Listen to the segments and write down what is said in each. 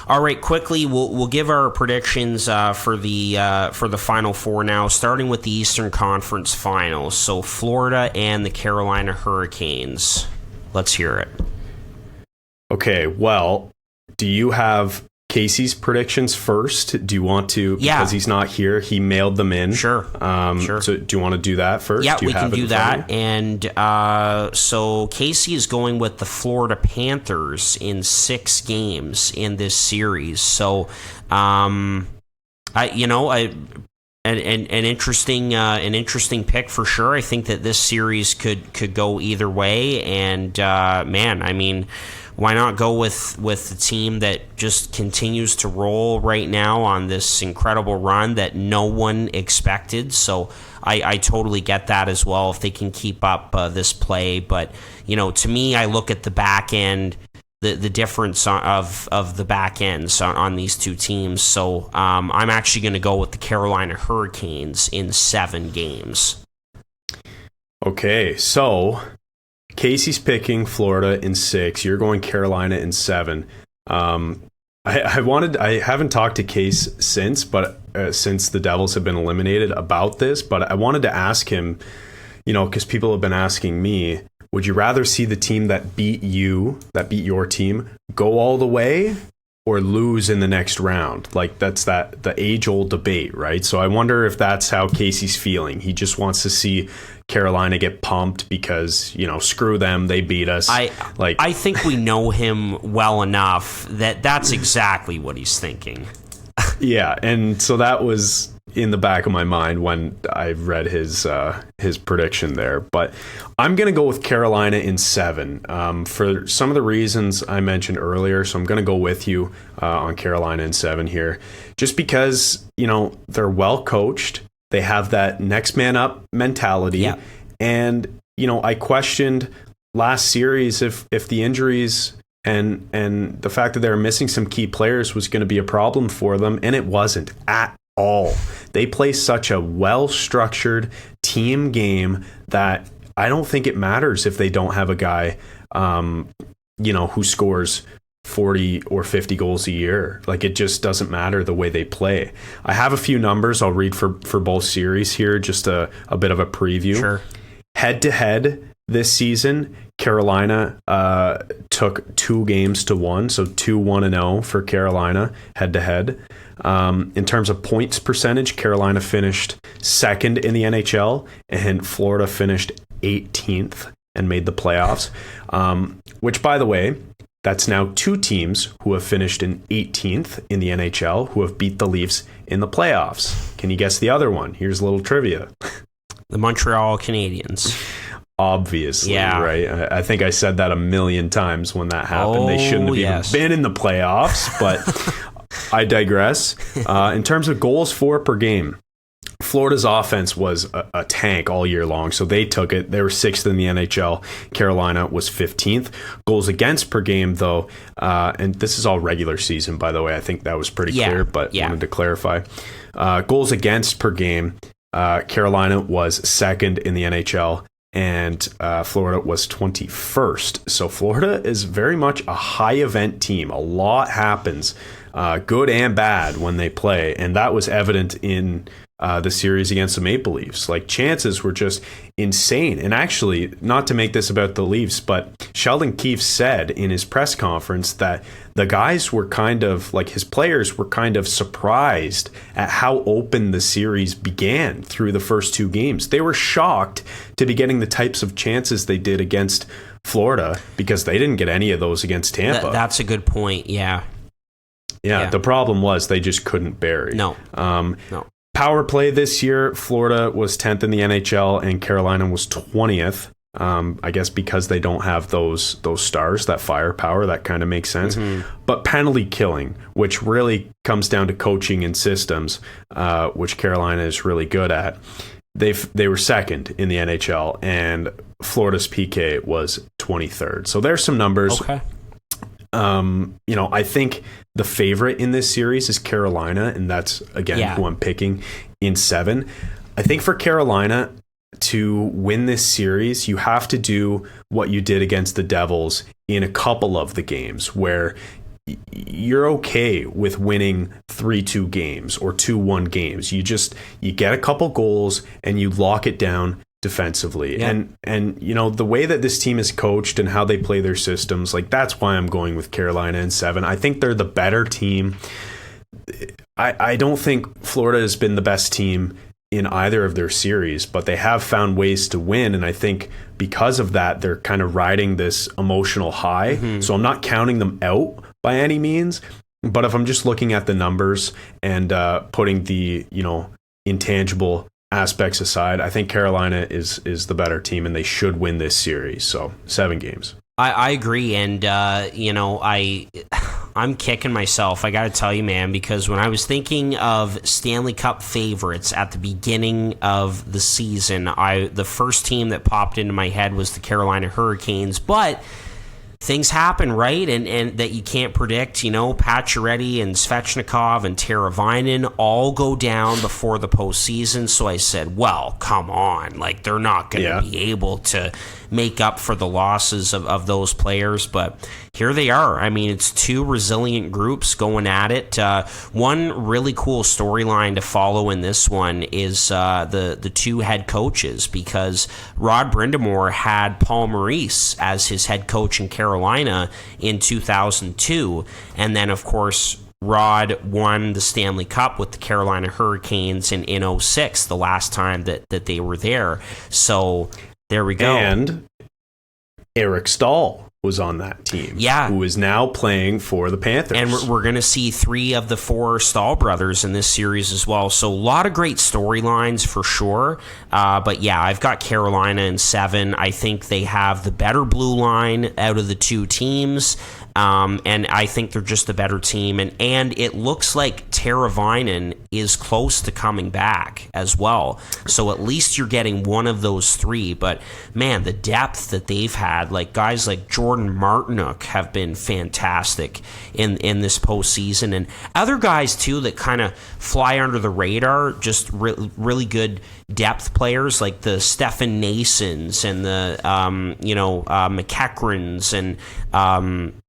All right, quickly, we'll give our predictions for the Final Four now, starting with the Eastern Conference Finals. So Florida and the Carolina Hurricanes. Let's hear it. Okay, well, do you have Casey's predictions first? Do you want to? Because he's not here. He mailed them in. Sure. So do you want to do that first? Yeah, we can do that. And so Casey is going with the Florida Panthers in 6 games in this series. So, an interesting pick for sure. I think that this series could go either way. And why not go with the team that just continues to roll right now on this incredible run that no one expected? So I totally get that as well if they can keep up this play. But, to me, I look at the back end, the difference of the back ends on these two teams. So I'm actually going to go with the Carolina Hurricanes in 7 games. Okay, so Casey's picking Florida in 6. You're going Carolina in 7. I haven't talked to Case since the Devils have been eliminated about this, but I wanted to ask him, because people have been asking me, would you rather see the team that beat your team, go all the way or lose in the next round? Like, that's the age-old debate, right? So I wonder if that's how Casey's feeling. He just wants to see Carolina get pumped because, screw them, they beat us. I think we know him well enough that that's exactly what he's thinking. Yeah, and so that was in the back of my mind when I read his prediction there. But I'm going to go with Carolina in 7 for some of the reasons I mentioned earlier. So I'm going to go with you on Carolina in 7 here, just because, they're well coached. They have that next man up mentality. Yeah. And, I questioned last series if the injuries and the fact that they were missing some key players was going to be a problem for them. And it wasn't at all. They play such a well-structured team game that I don't think it matters if they don't have a guy, who scores 40 or 50 goals a year. Like, it just doesn't matter the way they play. I have a few numbers I'll read for both series here, just a bit of a preview. Sure. Head-to-head this season, Carolina took 2 games to 1, so 2-1-0 for Carolina head-to-head. In terms of points percentage, Carolina finished 2nd in the NHL, and Florida finished 18th and made the playoffs, which, by the way, that's now 2 teams who have finished in 18th in the NHL who have beat the Leafs in the playoffs. Can you guess the other one? Here's a little trivia. The Montreal Canadiens. Obviously, yeah. Right? I think I said that a million times when that happened. They shouldn't have even been in the playoffs, but I digress. In terms of goals for per game, Florida's offense was a tank all year long, so they took it. They were 6th in the NHL. Carolina was 15th. Goals against per game, though, and this is all regular season, by the way. I think that was pretty clear, but wanted to clarify. Goals against per game, Carolina was 2nd in the NHL, and Florida was 21st. So Florida is very much a high-event team. A lot happens, good and bad, when they play, and that was evident in the series against the Maple Leafs. Like, chances were just insane. And actually, not to make this about the Leafs, but Sheldon Keefe said in his press conference that the guys were kind of, like, his players were kind of surprised at how open the series began through the first 2 games. They were shocked to be getting the types of chances they did against Florida because they didn't get any of those against Tampa. That's a good point, yeah. Yeah, the problem was they just couldn't bury. No. Power play this year, Florida was 10th in the NHL and Carolina was 20th. I guess because they don't have those stars, that firepower, that kind of makes sense. Mm-hmm. But penalty killing, which really comes down to coaching and systems, which Carolina is really good at. They were 2nd in the NHL, and Florida's PK was 23rd. So there's some numbers. Okay. I think the favorite in this series is Carolina, and that's, again, who I'm picking in 7. I think for Carolina to win this series, you have to do what you did against the Devils in a couple of the games where you're okay with winning 3-2 games or 2-1 games. You get a couple goals and you lock it down defensively. Yeah. And you know, the way that this team is coached and how they play their systems, like, that's why I'm going with Carolina in 7. I think they're the better team. I don't think Florida has been the best team in either of their series, but they have found ways to win, and I think because of that, they're kind of riding this emotional high. Mm-hmm. So I'm not counting them out by any means, but if I'm just looking at the numbers and putting the, you know, intangible aspects aside, I think Carolina is the better team, and they should win this series. So 7 games. I agree, and you know, I'm kicking myself, I got to tell you, man, because when I was thinking of Stanley Cup favorites at the beginning of the season, the first team that popped into my head was the Carolina Hurricanes, but things happen, right? And that you can't predict. You know, Pacioretty and Svechnikov and Teravainen all go down before the postseason. So I said, well, come on. Like, they're not going to be able to make up for the losses of those players. But here they are. I mean, it's 2 resilient groups going at it. One really cool storyline to follow in this one is the 2 head coaches, because Rod Brind'Amour had Paul Maurice as his head coach in Carolina in 2002. And then, of course, Rod won the Stanley Cup with the Carolina Hurricanes in 2006, the last time that they were there. So there we go. And Eric Stahl was on that team. Yeah. Who is now playing for the Panthers. And we're going to see 3 of the 4 Stahl brothers in this series as well. So a lot of great storylines for sure. But yeah, I've got Carolina in 7. I think they have the better blue line out of the 2 teams. And I think they're just a better team. And it looks like Teravainen is close to coming back as well. So at least you're getting one of those 3. But, man, the depth that they've had, like guys like Jordan Martinook have been fantastic in this postseason. And other guys, too, that kind of fly under the radar, just really good depth players like the Stefan Nasons and the, McEachrons, and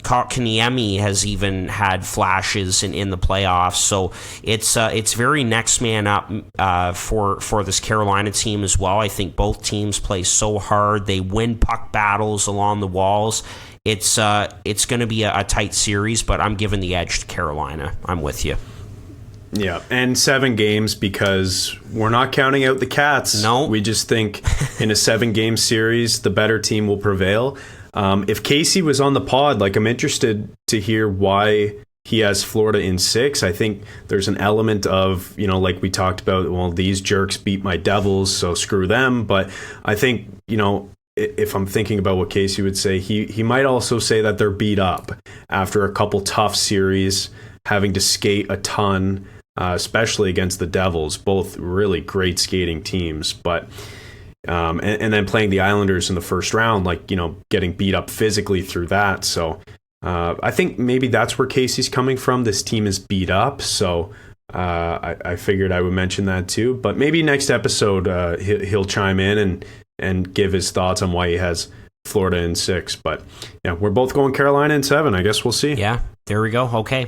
Kotkaniemi has even had flashes in the playoffs. So it's very next man up for this Carolina team as well. I think both teams play so hard. They win puck battles along the walls. It's going to be a tight series, but I'm giving the edge to Carolina. I'm with you. Yeah, and 7 games because we're not counting out the Cats. No. We just think in a 7-game series, the better team will prevail. If Casey was on the pod, like, I'm interested to hear why he has Florida in 6. I think there's an element of, you know, like we talked about, well, these jerks beat my Devils, so screw them. But I think, you know, if I'm thinking about what Casey would say, he might also say that they're beat up after a couple tough series, having to skate a ton, especially against the Devils, both really great skating teams. But and then playing the Islanders in the first round, like, you know, getting beat up physically through that. So I think maybe that's where Casey's coming from. This team is beat up, so I figured I would mention that too. But maybe next episode he'll chime in and give his thoughts on why he has Florida in 6. But yeah, we're both going Carolina in 7. I guess we'll see. Yeah, there we go. Okay.